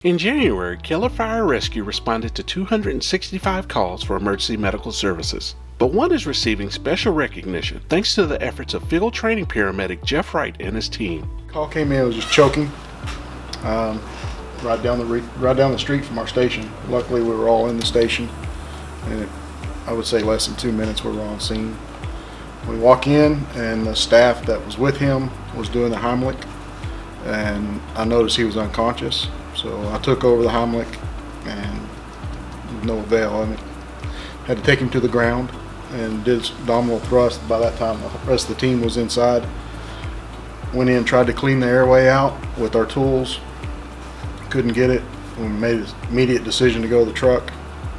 In January, Keller Fire Rescue responded to 265 calls for emergency medical services. But one is receiving special recognition thanks to the efforts of field training paramedic Jeff Wright and his team. Call came in, it was just choking right down the street from our station. Luckily, we were all in the station, and I would say less than 2 minutes we were on scene. We walk in, and the staff that was with him was doing the Heimlich, and I noticed he was unconscious. So I took over the Heimlich, and no avail. I had to take him to the ground and did abdominal thrust. By that time, the rest of the team was inside. Went in, tried to clean the airway out with our tools. Couldn't get it. We made an immediate decision to go to the truck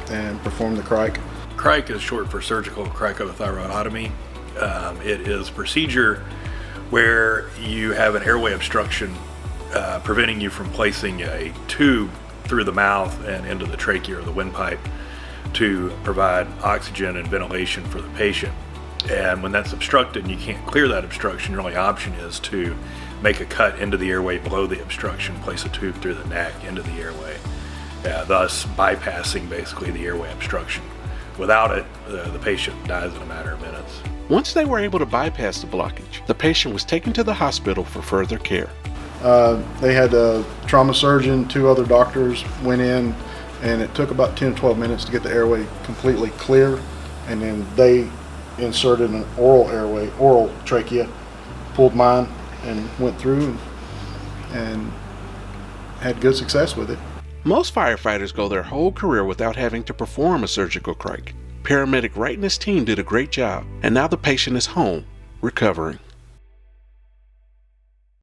and perform the crike. Crike is short for surgical cricothyroidotomy. It is a procedure where you have an airway obstruction preventing you from placing a tube through the mouth and into the trachea or the windpipe to provide oxygen and ventilation for the patient. And when that's obstructed and you can't clear that obstruction, your only option is to make a cut into the airway below the obstruction, place a tube through the neck into the airway, thus bypassing basically the airway obstruction. Without it, the patient dies in a matter of minutes. Once they were able to bypass the blockage, the patient was taken to the hospital for further care. They had a trauma surgeon, 2 other doctors went in, and it took about 10-12 minutes to get the airway completely clear, and then they inserted an oral trachea, pulled mine, and went through and had good success with it. Most firefighters go their whole career without having to perform a surgical crike. Paramedic Wright and his team did a great job, and now the patient is home, recovering.